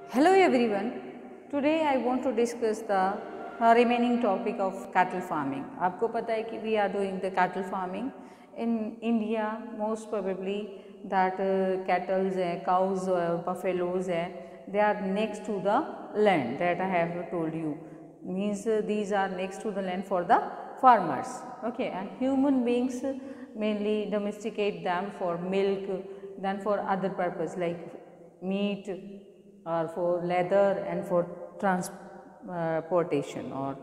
Hello everyone. Today I want to discuss the remaining topic of cattle farming. आपको पता है कि we are doing the cattle farming in India. Most probably that cattle है, cows है, buffaloes है, they are next to the land that I have told you. Means these are next to the land for the farmers. Okay, and human beings mainly domesticate them for milk, then for other purpose like meat or for leather and for transportation or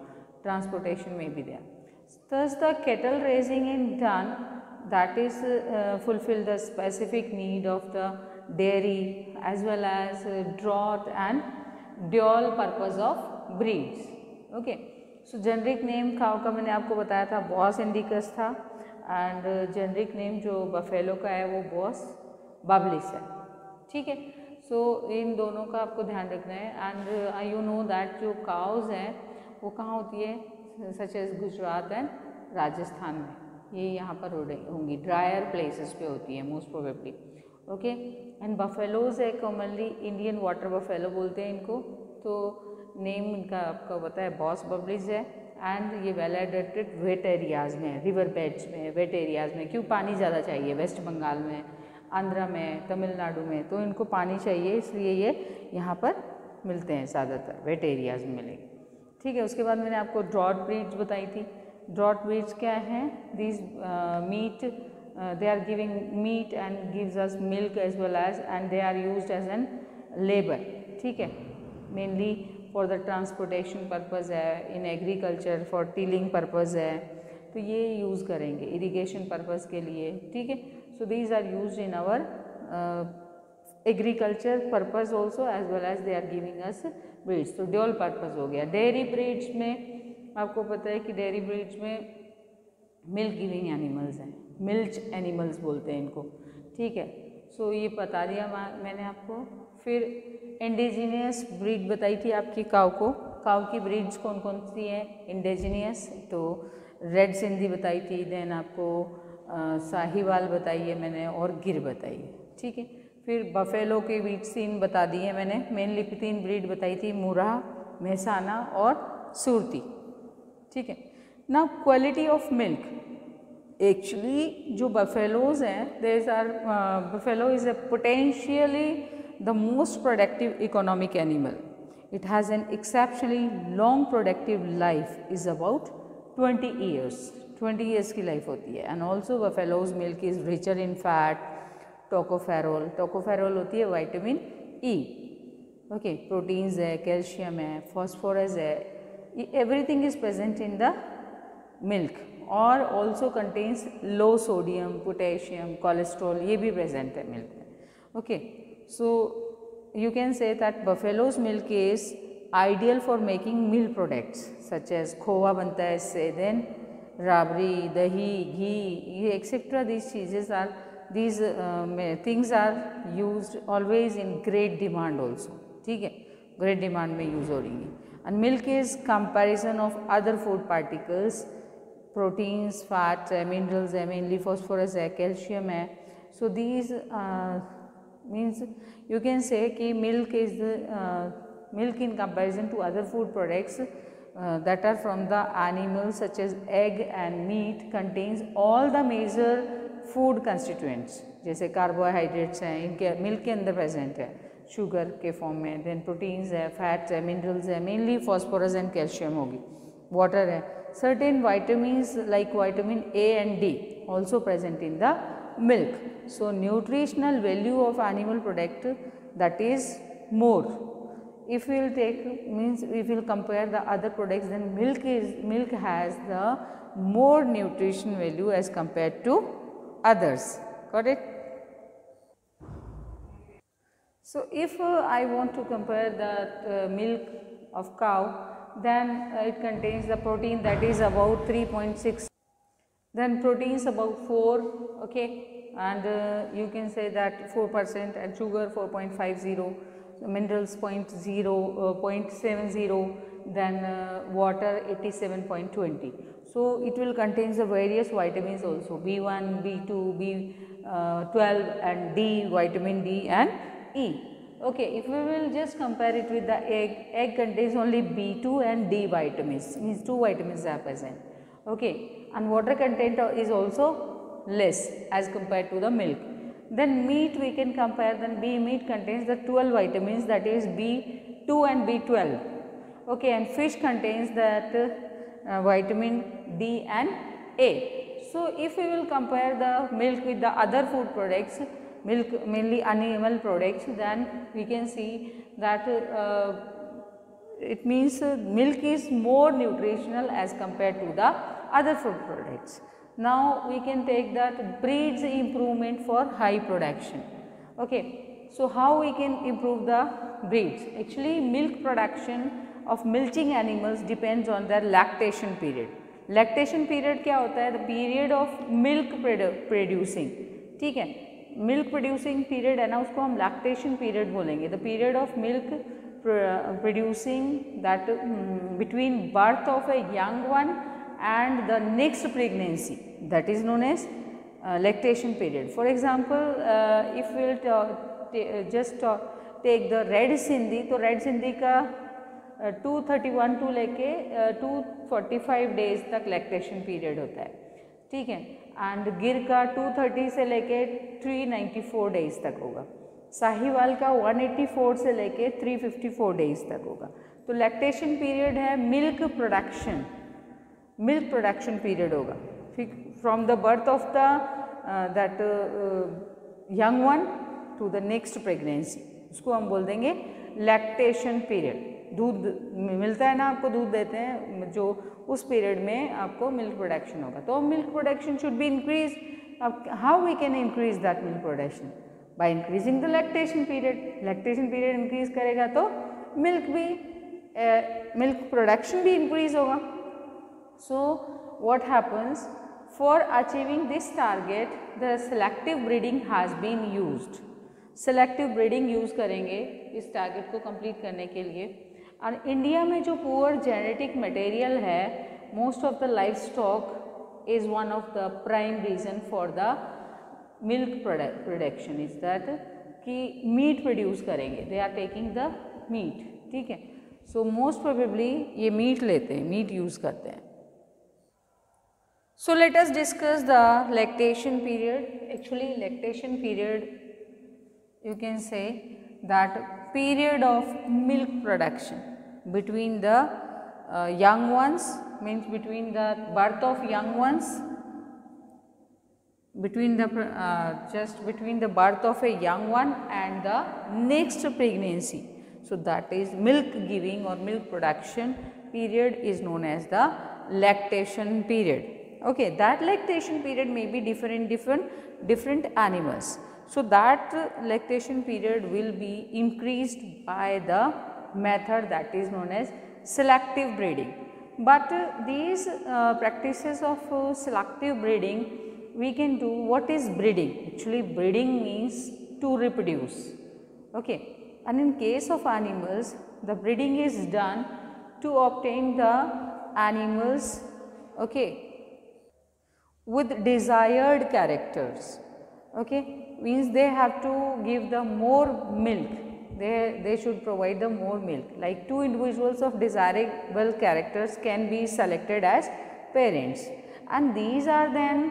transportation may be there. Thus the cattle raising in done that is fulfill the specific need of the dairy as well as draught and dual purpose of breeds. Okay, so generic name cow का मैंने आपको बताया था Bos indicus था and generic name जो buffalo का है वो बॉस बाबलिस है. ठीक है, सो इन दोनों का आपको ध्यान रखना है एंड यू नो दैट जो काउज हैं वो कहाँ होती है such as Gujarat and Rajasthan में, ये यहाँ पर होंगी ड्रायर प्लेसेस पे होती है most probably. Okay, and buffaloes है कॉमनली इंडियन वाटर बफेलो बोलते हैं इनको. तो नेम इनका आपका पता है बॉस बबलिस है एंड ये वेल एडेप्टेड वेट एरियाज़ में, रिवर बेड्स में, वेट एरियाज़ में. क्यों पानी ज़्यादा चाहिए, वेस्ट बंगाल में, आंध्रा में, तमिलनाडु में, तो इनको पानी चाहिए इसलिए ये यहाँ पर मिलते हैं ज़्यादातर, वेट एरियाज़ में मिलेंगे. ठीक है, उसके बाद मैंने आपको ड्रॉट ब्रीड्स बताई थी. ड्रॉट ब्रीड्स क्या हैं, these meat they are giving meat and gives us milk as well as and they are used as an labour. ठीक है, mainly for the transportation purpose है, in agriculture for tilling purpose है, तो ये use करेंगे irrigation purpose के लिए. ठीक है, so these are used in our agriculture purpose also as well as they are giving us breeds. तो dual purpose हो गया. डेयरी ब्रीड्स में आपको पता है कि डेयरी ब्रीड्स में मिल्क गिविंग एनिमल्स हैं, मिल्च एनिमल्स बोलते हैं इनको. ठीक है, सो ये बता दिया मैंने आपको. फिर इंडिजीनियस ब्रीड बताई थी आपकी काव को. काव की ब्रीड्स कौन कौन सी हैं इंडिजीनियस, तो रेड सिंधी बताई थी, देन आपको साहिवाल बताई है मैंने और गिर बताई है. ठीक है, फिर बफेलो के बीच 3 बता दिए मैंने, मेनली 3 ब्रीड बताई थी, मुरा, मेहसाना और सूरती. ठीक है, ना क्वालिटी ऑफ मिल्क, एक्चुअली जो बफेलोज हैं there are buffalo is a potentially the most productive economic animal. It has an exceptionally long productive life is about 20 years. 20 years की लाइफ होती है. And also buffaloes milk is richer in fat, tocopherol. Tocopherol होती है vitamin E. Okay, proteins है, calcium है, phosphorus है, everything is present in the milk. और also contains लो sodium, potassium, cholesterol, ये भी प्रेजेंट है मिल्क में. Okay, so you can say that buffaloes milk is ideal for making milk products such as khoa बनता है इससे, देन राबड़ी, दही, घी, ये एक्सेट्रा दीज चीज़ेज are these things are used always in great demand also. ठीक है, great demand में use हो रही है. And milk is comparison of other food particles, proteins, fats है, मिनरल्स है, मेनली फॉस्फोरस है, कैल्शियम है. So these means you can say कि milk is milk in comparison to other food products that are from the animals such as egg and meat contains all the major food constituents. जैसे carbohydrates हैं इनके milk के अंदर present है sugar के form में, then proteins है, fats है, मिनरल्स है, मेनली फॉस्फोरस एंड कैल्शियम होगी, वाटर है, certain vitamins like vitamin A and D also present in the milk. So nutritional value of animal product that is more. If we will take means if we will compare the other products, then milk has the more nutrition value as compared to others. Got it? So if I want to compare the milk of cow, then it contains the protein that is about 3.6, then proteins about 4. Okay, and you can say that 4% and sugar 4.50, minerals 0.70, then water 87.20. So it will contains the various vitamins also, B1, B2, B12 and D, vitamin D and E. Okay, if we will just compare it with the egg contains only B2 and D vitamins, means 2 vitamins are present. Okay, and water content is also less as compared to the milk. Then meat we can compare, then meat contains the 12 vitamins, that is B2 and B12. Okay, and fish contains that vitamin D and A. So if we will compare the milk with the other food products, milk mainly animal products, then we can see that it means milk is more nutritional as compared to the other food products. Now we can take that breeds improvement for high production. Okay, so how we can improve the breeds? Actually, milk production of milking animals depends on their lactation period. Lactation period क्या होता है? The period of milk producing, ठीक है, milk producing period है ना, उसको हम lactation period बोलेंगे. The period of milk producing that between birth of a young one and the next pregnancy, that is known as lactation period. For example if will just take the red Sindhi, तो red Sindhi का 231 to लेके 245 days तक lactation period होता है, ठीक है. And गिर का 230 से लेके 394 डेज तक होगा. साहिवाल का 184 से लेके 354 डेज तक होगा. तो लैक्टेशन पीरियड है मिल्क प्रोडक्शन पीरियड होगा, ठीक, from the birth of the that young one two the next pregnancy, उसको हम बोल देंगे लैक्टेशन पीरियड. दूध मिलता है ना, आपको दूध देते हैं, जो उस पीरियड में आपको मिल्क प्रोडक्शन होगा. तो milk production should be increase. How we can increase that milk production? By increasing the lactation period. Lactation period increase करेगा तो मिल्क प्रोडक्शन भी इंक्रीज होगा. So what happens? For achieving this target the selective breeding has been used. Selective breeding use करेंगे इस target को complete करने के लिए. और इंडिया में जो पुअर जेनेटिक मटेरियल है, most of the life stock is one of the prime reason for the milk production is that कि मीट प्रोड्यूस करेंगे, they are taking the meat, ठीक है. सो मोस्ट प्रोबेबली ये meat लेते हैं, meat use करते हैं. So let us discuss the lactation period. Actually lactation period, you can say that period of milk production between the young ones, means between the birth of young ones, between the just between the birth of a young one and the next pregnancy. So that is milk giving or milk production period is known as the lactation period. Okay, that lactation period may be different animals. So that lactation period will be increased by the method that is known as selective breeding. But these practices of selective breeding, we can do. What is breeding? Actually breeding means to reproduce. Okay, and in case of animals, the breeding is done to obtain the animals, okay, with desired characters. Okay, means they have to give the more milk, they should provide the more milk. Like two individuals of desirable characters can be selected as parents, and these are then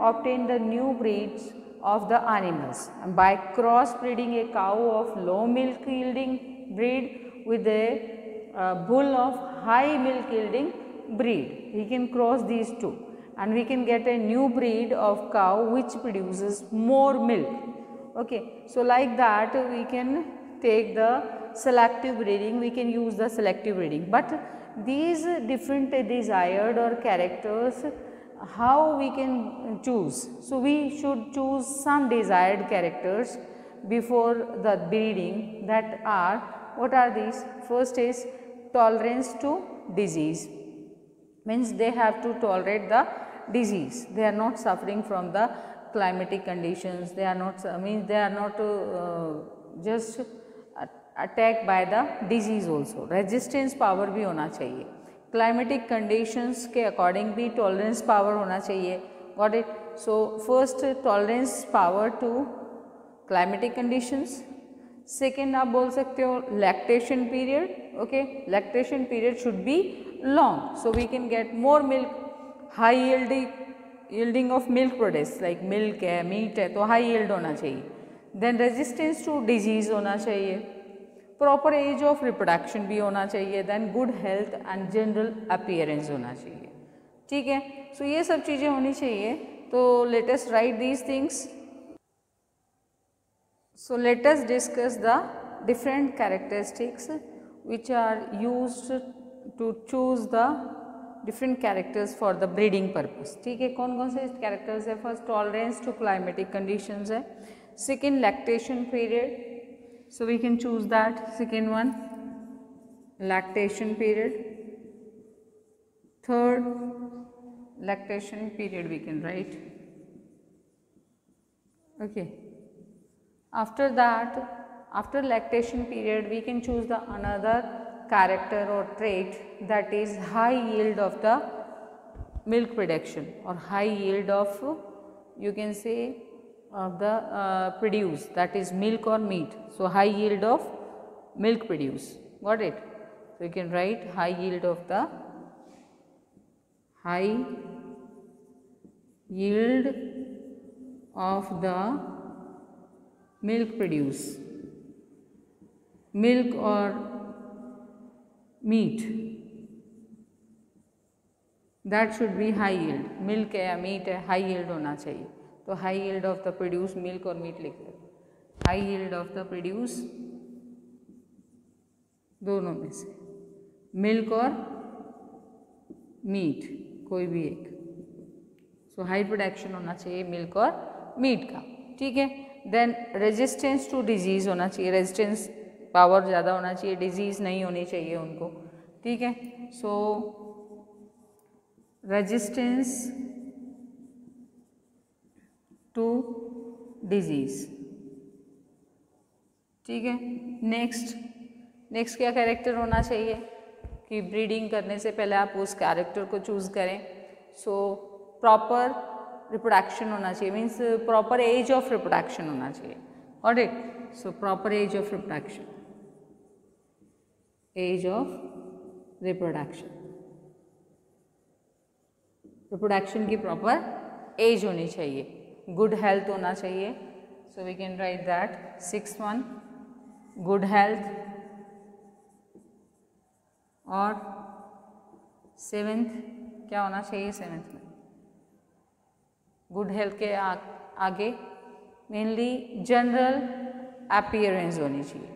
obtain the new breeds of the animals. And by cross breeding a cow of low milk yielding breed with a bull of high milk yielding breed, we can cross these two and we can get a new breed of cow which produces more milk. Okay, so like that we can take the selective breeding, we can use the selective breeding. But these different desired or characters, how we can choose? So we should choose some desired characters before the breeding, that are, what are these? First is tolerance to disease, means they have to tolerate the disease, they are not suffering from the climatic conditions, they are not, means they are not just attacked by the disease. Also resistance power भी होना चाहिए, climatic conditions के according भी tolerance power होना चाहिए. Got it? So first tolerance power to climatic conditions, second आप बोल सकते हो lactation period. Okay, lactation period should be long so we can get more milk. High yielding of milk products like milk है, meat है, तो high yield होना चाहिए. Then resistance to disease होना चाहिए. प्रॉपर एज ऑफ रिप्रोडक्शन भी होना चाहिए. Then good health and general appearance होना चाहिए. ठीक है, सो ये सब चीज़ें होनी चाहिए. तो late us right these things. So let us discuss the different characteristics which are used to choose the different characters for the breeding purpose. ठीक है, कौन कौन से characters है? First tolerance to climatic conditions है. Second lactation period, so we can choose that. second one lactation period. third lactation period we can write. Okay. After that, after lactation period, we can choose the another character or trait, that is high yield of the milk production or high yield of, you can say, of the produce, that is milk or meat. So high yield of milk produce. Got it? So you can write high yield of the milk produce, milk or meat, that should be high yield. milk है या meat है, high yield होना चाहिए. तो high yield of the produce milk और meat लिख लो. high yield of the produce दोनों में से milk और meat कोई भी एक. सो हाई प्रोडक्शन होना चाहिए मिल्क और मीट का. ठीक है. देन रेजिस्टेंस टू डिजीज़ होना चाहिए. रेजिस्टेंस पावर ज़्यादा होना चाहिए, डिजीज़ नहीं होनी चाहिए उनको. ठीक है. So resistance to disease. ठीक है. नेक्स्ट क्या कैरेक्टर होना चाहिए कि ब्रीडिंग करने से पहले आप उस कैरेक्टर को चूज़ करें. सो प्रॉपर रिप्रोडक्शन होना चाहिए, means proper age of reproduction होना चाहिए. Got it? So proper age of reproduction, age of reproduction की प्रॉपर एज होनी चाहिए. गुड हेल्थ होना चाहिए. So we can write that. 6th one good health. और 7th क्या होना चाहिए? 7th में गुड हेल्थ के आगे मेनली जनरल अपीयरेंस होनी चाहिए.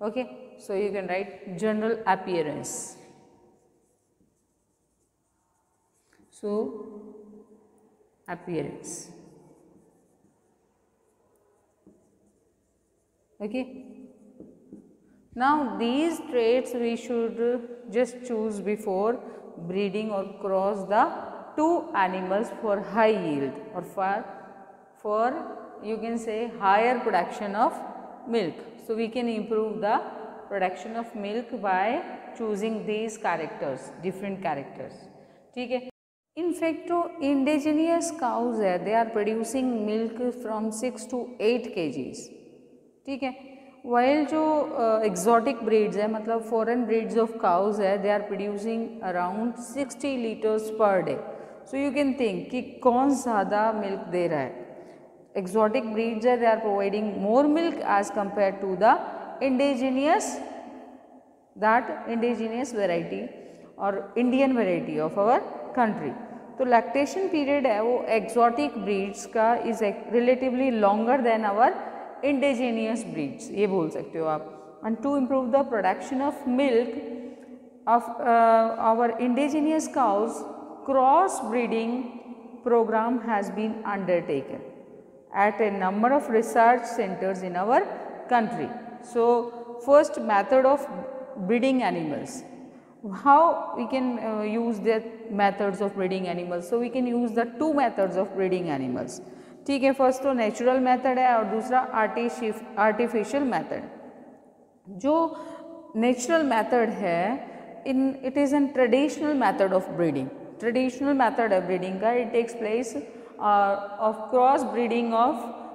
Okay, so you can right general appearance. So appearance. Okay. Now these traits we should just choose before breeding or cross the two animals for high yield or for you can say higher production of milk. So we can improve the production of milk by choosing these characters, different characters. ठीक है. In fact जो indigenous cows है, they are producing milk from 6 to 8 kgs. ठीक है. While जो exotic breeds है, मतलब foreign breeds of cows है, they are producing around 60 litres per day. So you can think कि कौन ज़्यादा मिल्क दे रहा है. एक्जॉटिक ब्रीड्स है, they are providing more milk as compare to the indigenous variety or Indian variety of our country. तो lactation period है वो exotic breeds का is relatively longer than our indigenous breeds, ये बोल सकते हो आप. And to improve the production of milk of our indigenous cows, cross breeding program has been undertaken at a number of research centers in our country. So first method of breeding animals, how we can use the methods of breeding animals. So we can use the two methods of breeding animals. ठीक है. First तो natural method है और दूसरा artificial method. जो natural method है it is an traditional method of breeding. Traditional method है breeding का. It takes place of cross breeding of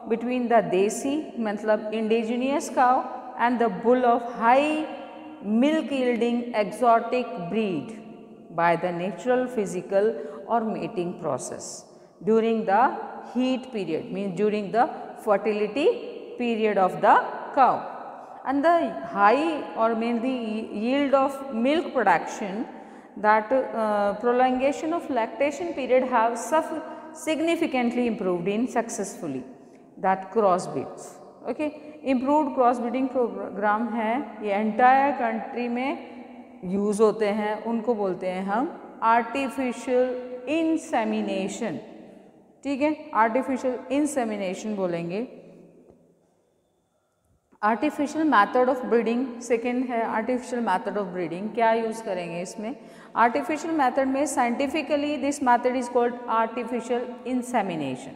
between the desi मतलब indigenous cow and the bull of high milk yielding exotic breed by the natural, physical or mating process during the heat period, means during the fertility period of the cow. And the high or mainly yield of milk production, that prolongation of lactation period have significantly improved in successfully that crossbreeds. ओके, improved cross breeding programme है, ये entire country में use होते हैं, उनको बोलते हैं हम आर्टिफिशियल इंसेमिनेशन। ठीक है, आर्टिफिशियल इंसेमिनेशन बोलेंगे। Artificial method of breeding second है, आर्टिफिशियल मैथड ऑफ ब्रीडिंग। क्या यूज़ करेंगे इसमें? आर्टिफिशियल मैथड में scientifically this method is called artificial insemination.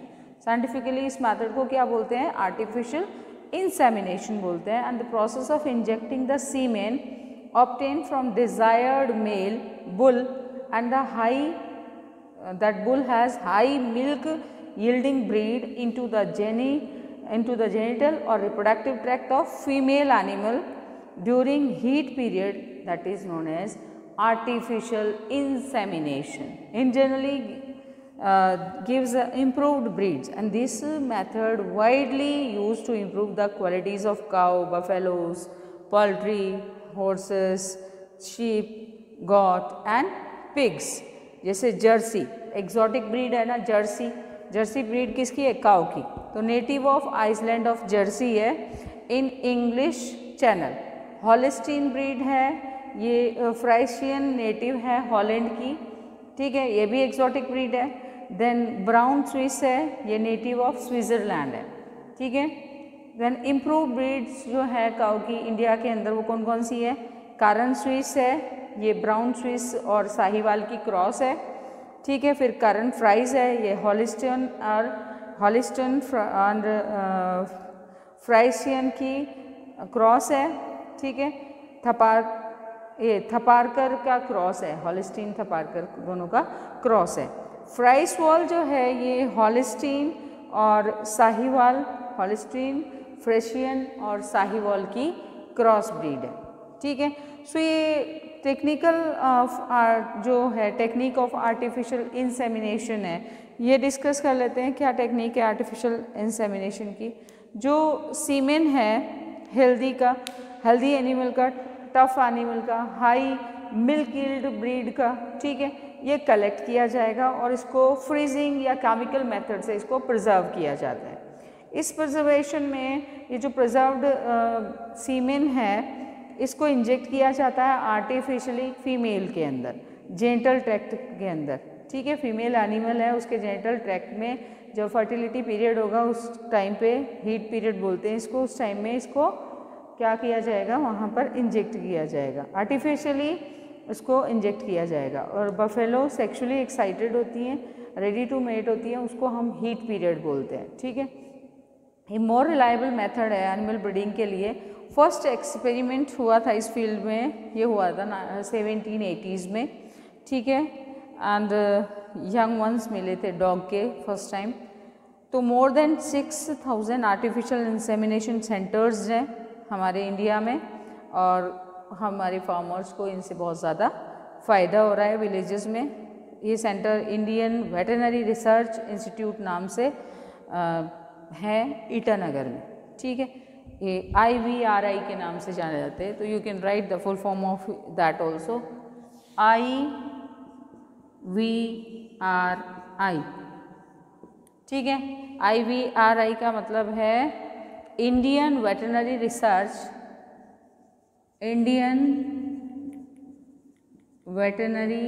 Scientifically इस मैथड को क्या बोलते हैं? आर्टिफिशियल इंसेमिनेशन बोलते हैं। And the process of injecting the semen obtained from desired male bull and the that bull has high milk yielding breed into the genital or reproductive tract of female animal during heat period, that is known as artificial insemination. In generally gives improved breeds, and this method widely used to improve the qualities of cow, buffaloes, poultry, horses, sheep, goat and pigs। जैसे Jersey exotic breed है ना, Jersey breed किसकी है? Cow की। तो native of island of Jersey है in English Channel. Holstein breed है, ये फ्राइशियन नेटिव है हॉलैंड की। ठीक है, ये भी एक्सोटिक ब्रीड है। देन ब्राउन स्विस है, ये नेटिव ऑफ स्विट्ज़रलैंड है। ठीक है, देन इम्प्रूव ब्रीड्स जो है काऊ की इंडिया के अंदर वो कौन कौन सी है? कारण स्विस है, ये ब्राउन स्विस और साहिवाल की क्रॉस है। ठीक है, फिर कारण फ्राइज है, ये हॉलिस्टन और फ्राइशियन की क्रॉस है। ठीक है, थपारकर का क्रॉस है, हॉलिस्टीन थपारकर दोनों का क्रॉस है। फ्राइसवॉल जो है ये हॉलिस्टीन और साहिवाल, हॉलिस्टीन फ्रेशियन और साहिवाल की क्रॉस ब्रीड है। ठीक है, सो ये टेक्निकल जो है टेक्निक ऑफ आर्टिफिशियल इंसेमिनेशन है, ये डिस्कस कर लेते हैं। क्या टेक्निक है आर्टिफिशियल इंसेमिनेशन की? जो सीमेन है हेल्दी एनिमल का, टफ एनिमल का, हाई मिल्क यील्ड ब्रीड का, ठीक है, ये कलेक्ट किया जाएगा और इसको फ्रीजिंग या केमिकल मेथड से इसको प्रिजर्व किया जाता है। इस प्रिजर्वेशन में ये जो प्रिजर्व्ड सीमेन है इसको इंजेक्ट किया जाता है आर्टिफिशियली फीमेल के अंदर, जेनिटल ट्रैक्ट के अंदर। ठीक है, फीमेल एनिमल है, उसके जेनिटल ट्रैक्ट में जब फर्टिलिटी पीरियड होगा उस टाइम पे, हीट पीरियड बोलते हैं इसको, उस टाइम में इसको क्या किया जाएगा? वहाँ पर इंजेक्ट किया जाएगा, आर्टिफिशियली उसको इंजेक्ट किया जाएगा। और बफेलो सेक्सुअली एक्साइटेड होती हैं, रेडी टू मेट होती हैं, उसको हम हीट पीरियड बोलते हैं। ठीक है, ये मोर रिलायबल मेथड है एनिमल ब्रीडिंग के लिए। फर्स्ट एक्सपेरिमेंट हुआ था इस फील्ड में, ये हुआ था 1780s में। ठीक है, एंड यंग वंस मिले थे डॉग के फर्स्ट टाइम। तो more than 6000 artificial insemination centres हैं हमारे इंडिया में, और हमारे फार्मर्स को इनसे बहुत ज़्यादा फ़ायदा हो रहा है विलेजेस में। ये centre Indian veterinary research institute नाम से है ईटानगर में। ठीक है, ये IVRI के नाम से जाने जाते हैं। तो you can write the full form of that also, IVRI। ठीक है, IVRI का मतलब है Indian veterinary research, Indian veterinary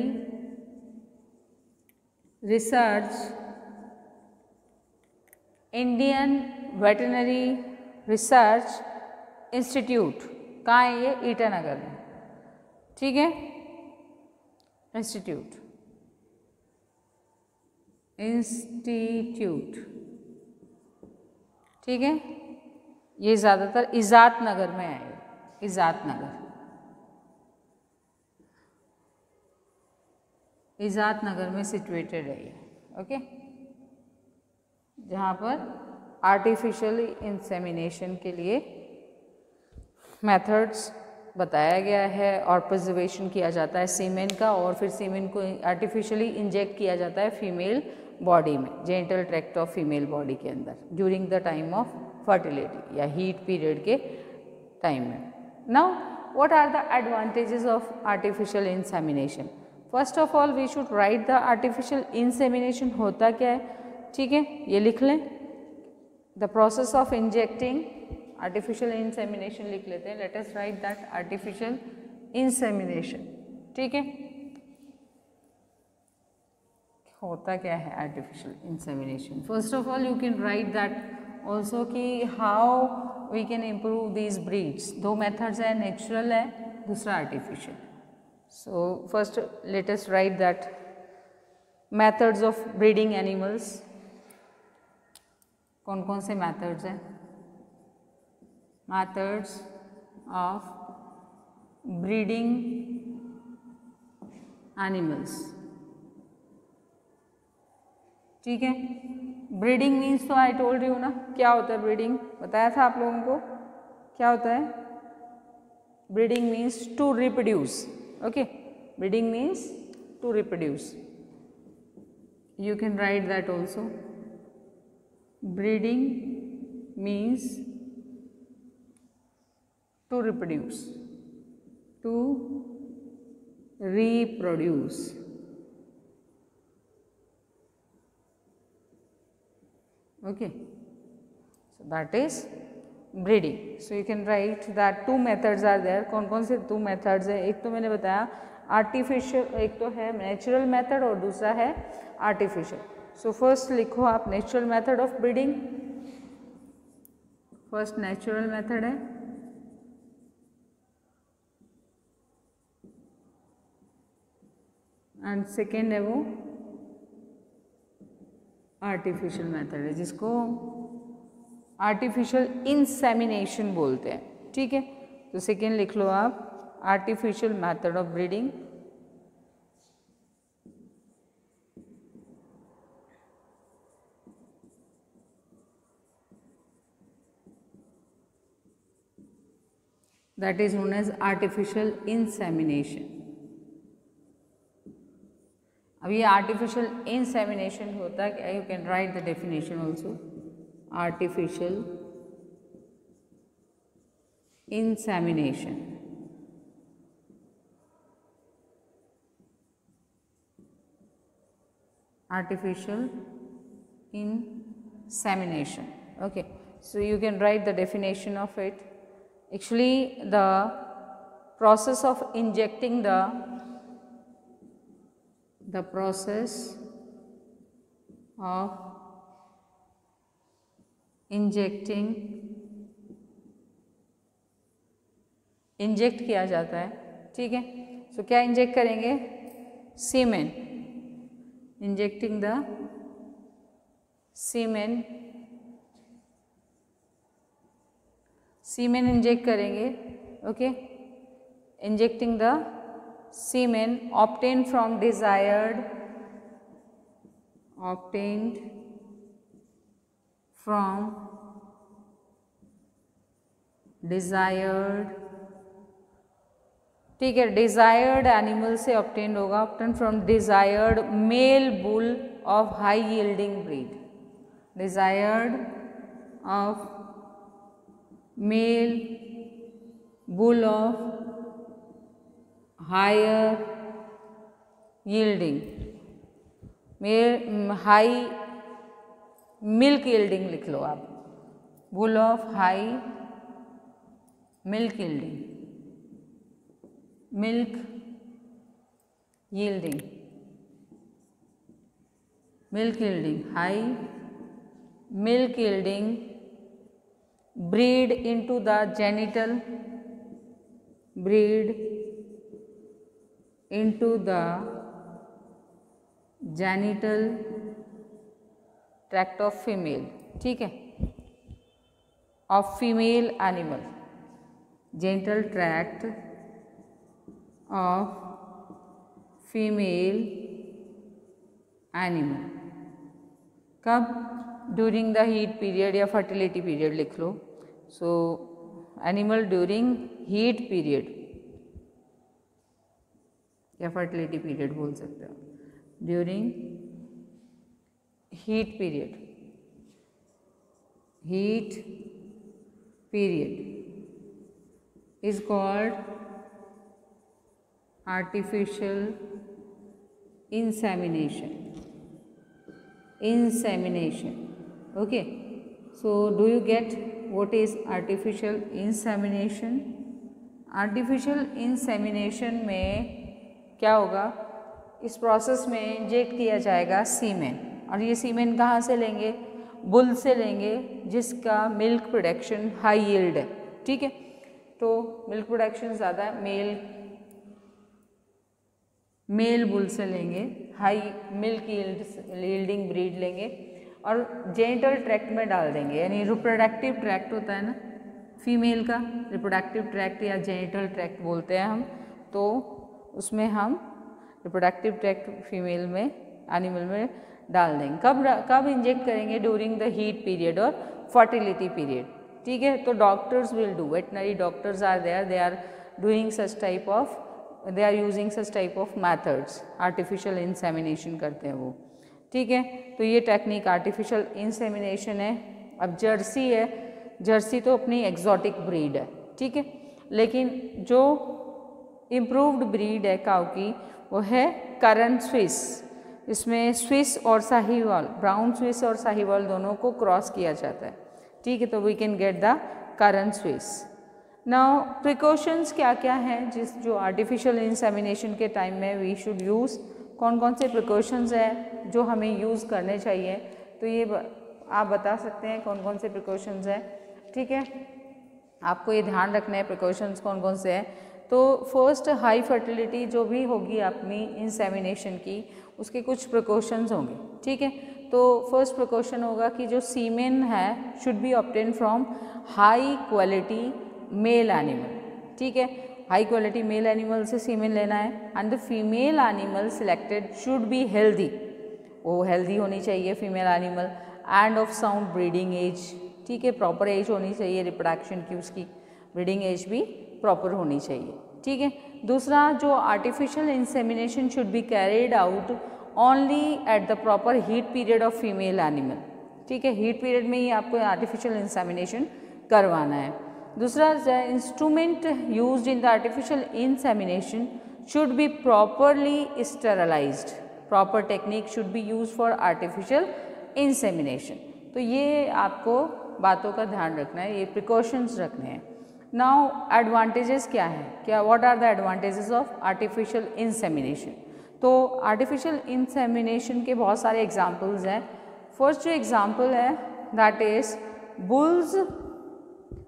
research, Indian veterinary research institute. कहाँ है ये? ईटानगर में। ठीक है, इंस्टीट्यूट ठीक है, ये ज़्यादातर इजात नगर में है, इजात नगर में सिचुएटेड है ये। ओके, जहाँ पर आर्टिफिशियल इंसेमिनेशन के लिए मेथड्स बताया गया है और प्रिजर्वेशन किया जाता है सीमेन का, और फिर सीमेन को आर्टिफिशियली इंजेक्ट किया जाता है फीमेल बॉडी में, genital tract of female body के अंदर during the time of fertility या हीट पीरियड के टाइम में. Now what are the advantages of artificial insemination? First of all we should write the artificial insemination होता क्या है. ठीक है, ये लिख लें. The process of injecting artificial insemination लिख लेते हैं. Let us write that artificial insemination. ठीक है, होता क्या है artificial insemination? First of all you can write that also कि how we can improve these breeds. दो मेथड्स है, नेचुरल है, दूसरा artificial. So first let us write that methods of breeding animals. कौन कौन से मेथड्स हैं? methods of breeding animals. ठीक है, ब्रीडिंग मीन्स तो आई टोल्ड यू ना, क्या होता है ब्रीडिंग, बताया था आप लोगों को. क्या होता है breeding? Means to reproduce. Okay, breeding means to reproduce. You can write that also. Breeding means to reproduce, to reproduce. Okay, so that is breeding. So you can write that two methods are there. कौन कौन से two methods है? एक तो मैंने बताया artificial, एक तो है natural method और दूसरा है artificial. So first लिखो आप natural method of breeding. First natural method है, एंड सेकेंड है वो आर्टिफिशियल मेथड है, जिसको आर्टिफिशियल इंसेमिनेशन बोलते हैं. ठीक है, तो सेकेंड लिख लो आप artificial method of breeding. That is known as artificial insemination. अब ये आर्टिफिशियल इंसेमिनेशन होता है क्या? You can write the definition also. Artificial insemination. Artificial insemination. Okay, so you can write the definition of it. Actually, the process of injecting the process of inject किया जाता है, ठीक है. सो क्या inject करेंगे? Semen. Injecting the semen inject करेंगे. Okay, injecting the semen obtained from desired ठीक है, डिजायर्ड एनिमल से ऑब्टेन होगा. Obtain from desired male bull of high yielding breed. Desired of male bull of higher yielding, high milk yielding लिख लो आप. Bull of high milk yielding, milk yielding, high milk yielding breed into the genital tract of female, ठीक है, of female animal, genital tract of female animal. कब? During the heat period या fertility period लिख लो. So animal during heat period या fertility period बोल सकते हो, during heat period, heat period is called artificial insemination. Insemination. Okay. So do you get what is artificial insemination? Artificial insemination में क्या होगा, इस प्रोसेस में इंजेक्ट किया जाएगा सीमेन, और ये सीमेन कहाँ से लेंगे, बुल से लेंगे जिसका मिल्क प्रोडक्शन हाई यील्ड है। ठीक है, तो मिल्क प्रोडक्शन ज़्यादा है, मेल बुल से लेंगे, हाई मिल्क यील्डिंग ब्रीड लेंगे और जेनिटल ट्रैक्ट में डाल देंगे, यानी रिप्रोडक्टिव ट्रैक्ट होता है ना फीमेल का, रिप्रोडक्टिव ट्रैक्ट या जेनिटल ट्रैक्ट बोलते हैं हम, तो उसमें हम रिप्रोडक्टिव ट्रैक्ट फीमेल में एनिमल में डाल देंगे। कब इंजेक्ट करेंगे, ड्यूरिंग द हीट पीरियड और फर्टिलिटी पीरियड। ठीक है, तो doctors will do, veterinary doctors are there, they are doing such type of, they are using such type of methods, artificial insemination करते हैं वो। ठीक है, तो ये टेक्निक आर्टिफिशियल इंसेमिनेशन है। अब जर्सी है, जर्सी तो अपनी एग्जॉटिक ब्रीड है। ठीक है, लेकिन जो इम्प्रूव्ड ब्रीड है काऊ की वो है करन स्विस। इसमें स्विस और साहिवाल, ब्राउन स्विस और साहिवाल दोनों को क्रॉस किया जाता है। ठीक है, तो we can get the Karan Swiss. Now precautions क्या क्या हैं जो आर्टिफिशियल इंसेमिनेशन के टाइम में वी शुड यूज़, कौन कौन से प्रिकॉशंस हैं जो हमें यूज़ करने चाहिए, तो ये आप बता सकते हैं कौन कौन से प्रिकॉशंस हैं। ठीक है, आपको ये ध्यान रखना है प्रिकॉशंस कौन कौन से हैं। तो फर्स्ट, हाई फर्टिलिटी जो भी होगी अपनी इंसेमिनेशन की, उसके कुछ प्रिकॉशंस होंगे। ठीक है, तो फर्स्ट प्रिकॉशन होगा कि जो सीमेन है should be obtain from high quality male animal. ठीक है, हाई क्वालिटी मेल एनिमल से सीमेन लेना है, and the female animal selected should be healthy, वो हेल्दी होनी चाहिए female animal, and of sound breeding age. ठीक है, प्रॉपर एज होनी चाहिए रिप्रोडक्शन की, उसकी ब्रीडिंग एज भी प्रॉपर होनी चाहिए। ठीक है, दूसरा, जो artificial insemination should be carried out only at the proper heat period of female animal. ठीक है, हीट पीरियड में ही आपको आर्टिफिशियल इंसेमिनेशन करवाना है। दूसरा, instrument used in the artificial insemination should be properly sterilised, proper technique should be use for artificial insemination. तो ये आपको बातों का ध्यान रखना है, ये प्रिकॉशंस रखने हैं। नाउ एडवांटेजेस क्या है, क्या what are the advantages of artificial insemination. तो आर्टिफिशियल इंसेमिनेशन के बहुत सारे एग्जाम्पल्स हैं। फर्स्ट जो एग्जाम्पल है that is bulls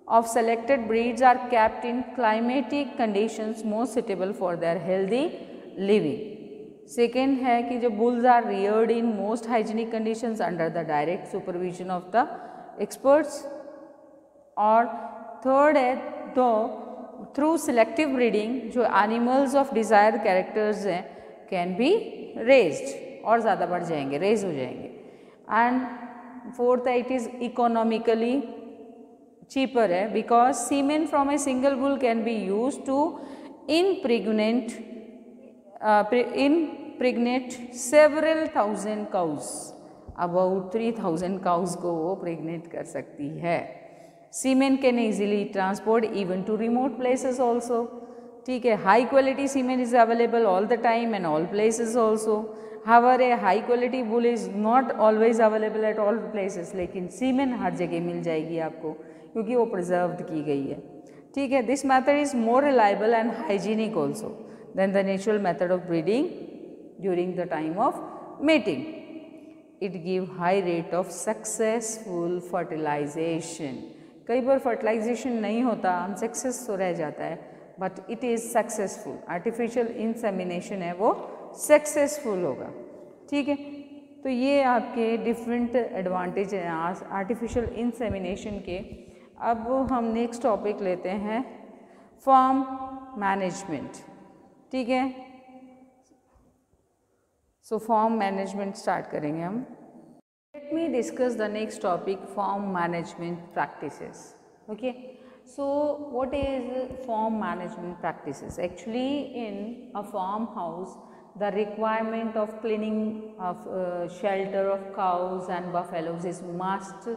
of selected breeds are kept in climatic conditions most suitable for their healthy living. Second है कि जो bulls are reared in most hygienic conditions under the direct supervision of the experts. और third है तो through selective breeding जो animals of desired characters हैं can be raised, और ज़्यादा बढ़ जाएंगे, raise हो जाएंगे. And fourth है it is economically cheaper है because semen from a single bull can be used to impregnate several thousand cows, about 3000 cows को वो pregnate कर सकती है. Semen can easily transport even to remote places also. ठीक है, high quality semen is available all the time and all places also. However, a high quality bull is not always available at all places. लेकिन semen हर जगह मिल जाएगी आपको क्योंकि वो preserved की गई है. ठीक है, this method is more reliable and hygienic also then the natural method of breeding during the time of mating. It give high rate of successful fertilisation. कई बार फर्टिलाइजेशन नहीं होता, अनसक्सेस तो रह जाता है, but it is successful. Artificial insemination है वो सक्सेसफुल होगा. ठीक है, तो ये आपके डिफरेंट एडवांटेज हैं आर्टिफिशियल इंसेमिनेशन के. अब हम नेक्स्ट टॉपिक लेते हैं फार्म मैनेजमेंट. ठीक है, सो फार्म मैनेजमेंट स्टार्ट करेंगे हम. Let me discuss the next topic, farm management practices. Okay, So what is farm management practices? Actually, in a farmhouse, the requirement of cleaning of shelter of cows and buffaloes is must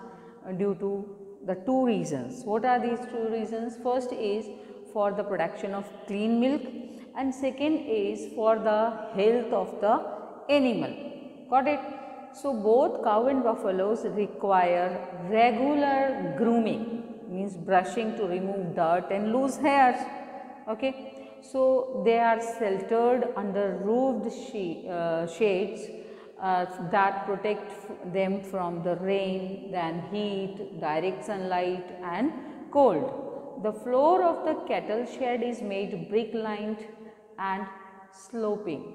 due to the two reasons. What are these two reasons? First is for the production of clean milk, and second is for the health of the animal. Got it? So both cow and buffaloes require regular grooming, means brushing to remove dirt and loose hairs. Okay, so they are sheltered under roofed shades that protect them from the rain, then heat, direct sunlight and cold. The floor of the cattle shed is made brick lined and sloping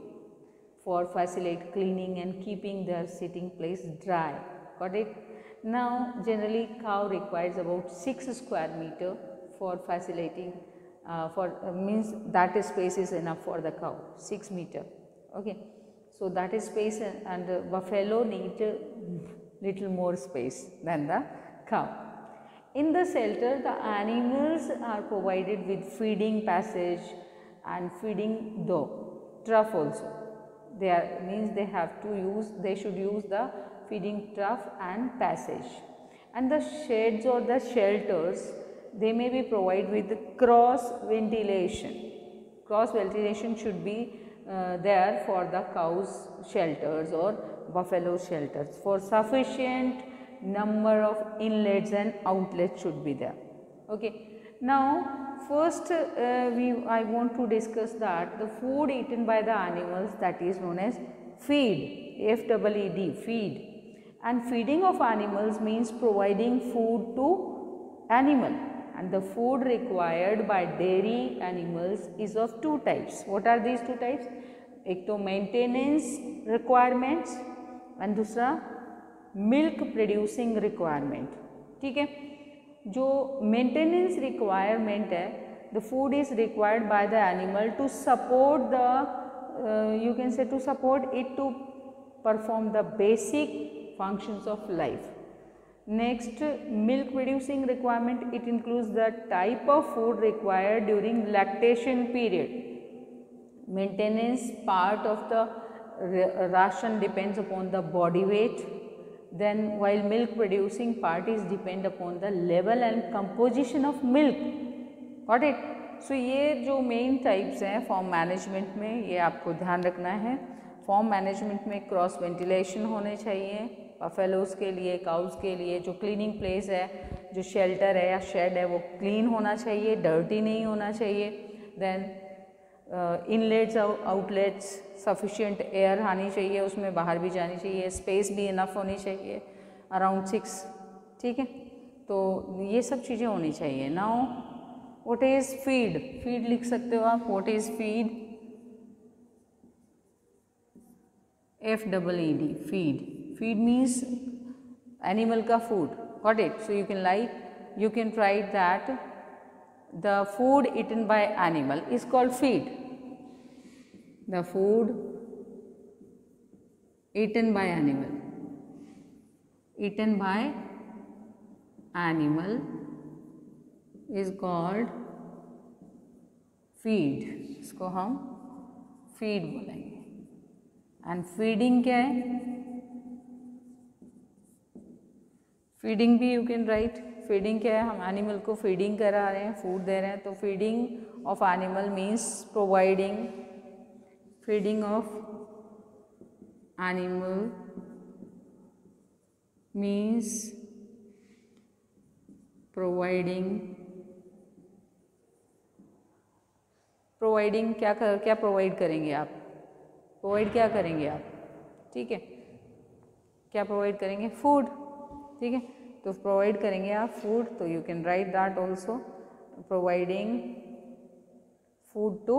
for facilitate cleaning and keeping their sitting place dry. Got it? Now generally cow requires about 6 square meter for facilitating means that space is enough for the cow, 6 meter. Okay, so that is space, and buffalo need little more space than the cow. In the shelter, the animals are provided with feeding passage and feeding trough also. They are, means they should use the feeding trough and passage. And the sheds or the shelters, they may be provided with cross ventilation. Cross ventilation should be there for the cows shelters or buffalo shelters. For sufficient number of inlets and outlets should be there. Okay. Now first I want to discuss that the food eaten by the animals, that is known as feed, F-E-E-D, feed. And feeding of animals means providing food to animal, and the food required by dairy animals is of two types. What are these two types? एक तो maintenance requirements and दूसरा milk producing requirement. ठीक है, जो maintenance requirement है, the food is required by the animal to support the you can say to support it to perform the basic functions of life. Next, milk producing requirement, it includes the type of food required during lactation period. Maintenance part of the ration depends upon the body weight. Then while milk producing part is depend upon the level and composition of milk. Got it? So ये जो main types हैं form management में, ये आपको ध्यान रखना है. Form management में क्रॉस वेंटिलेशन होने चाहिए बफेलोज़ के लिए, काउज़ के लिए. जो क्लीनिंग प्लेस है, जो शेल्टर है या शेड है, वो क्लीन होना चाहिए, डर्टी नहीं होना चाहिए. Then inlets outlets sufficient air आनी चाहिए, उसमें बाहर भी जानी चाहिए, स्पेस भी इनफ होनी चाहिए, अराउंड 6. ठीक है, तो ये सब चीज़ें होनी चाहिए. Now what is feed? Feed लिख सकते हो आप. What is feed? F-E-E-D, feed. Feed means animal का food. Got it? So you can write that the food eaten by animal is called feed. The food eaten by animal is called feed. इसको हम feed बोलेंगे. And feeding क्या है? Feeding भी you can right. Feeding क्या है? हम animal को फीडिंग करा रहे हैं, फूड दे रहे हैं, तो feeding of animal means providing. Feeding of animal means providing क्या प्रोवाइड करेंगे आप? प्रोवाइड क्या करेंगे आप? ठीक है, क्या प्रोवाइड करेंगे? फूड. ठीक है, तो प्रोवाइड करेंगे आप फूड, तो you can write that also, providing food to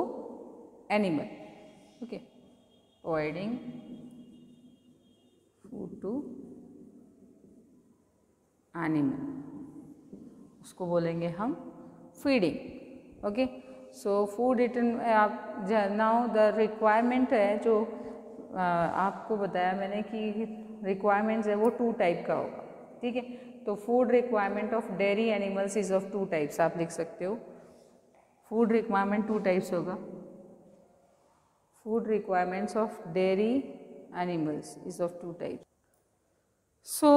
animal. Okay, providing food to animal, उसको बोलेंगे हम feeding. Okay, so food eaten आप नाउ द रिक्वायरमेंट है जो आपको बताया मैंने कि रिक्वायरमेंट्स है वो 2 टाइप का होगा. ठीक है, तो food requirement of dairy animals is of 2 types, आप लिख सकते हो फूड रिक्वायरमेंट 2 टाइप्स होगा, food requirements of dairy animals is of 2 types. So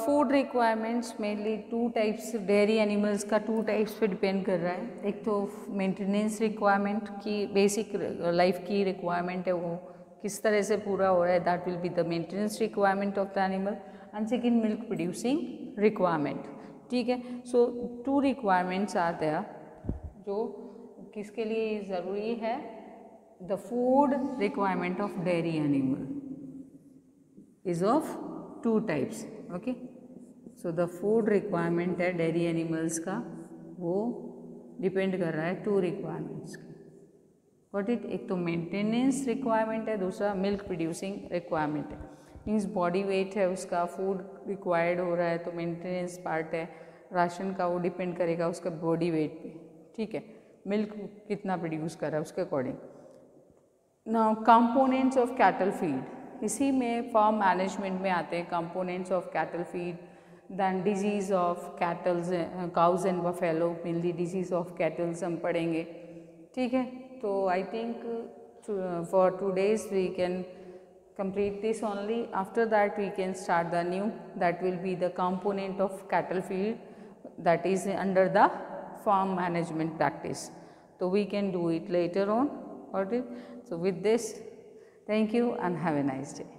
food requirements mainly 2 types, dairy animals का 2 टाइप्स पे डिपेंड कर रहा है। एक तो मेंटेनेंस रिक्वायरमेंट की बेसिक लाइफ की रिक्वायरमेंट है, वो किस तरह से पूरा हो रहा है, that will be the maintenance requirement of the animal. And second milk producing requirement, ठीक है। सो 2 रिक्वायरमेंट्स आर देयर जो किसके लिए ज़रूरी है, the food requirement of dairy animal is of 2 types, okay. So the food requirement है dairy animals का, वो डिपेंड कर रहा है 2 रिक्वायरमेंट्स की। व्हाट इट, एक तो मेंटेनेंस रिक्वायरमेंट है, दूसरा मिल्क प्रोड्यूसिंग रिक्वायरमेंट है। मीन्स बॉडी वेट है उसका, फूड रिक्वायर्ड हो रहा है तो मेंटेनेंस पार्ट है राशन का, वो डिपेंड करेगा उसका बॉडी वेट पे, ठीक है। मिल्क कितना प्रोड्यूस कर रहा है उसके according. Now components of cattle feed, इसी में फार्म मैनेजमेंट में आते हैं components of cattle feed, then diseases of cattles, cows and buffalo, mainly diseases of cattles हम पढ़ेंगे, ठीक है। तो I think for today's we can complete this only. After that we can start the new, that will be the component of cattle feed, that is under the farm management practice. So we can do it later on. Got it? So with this, thank you and have a nice day.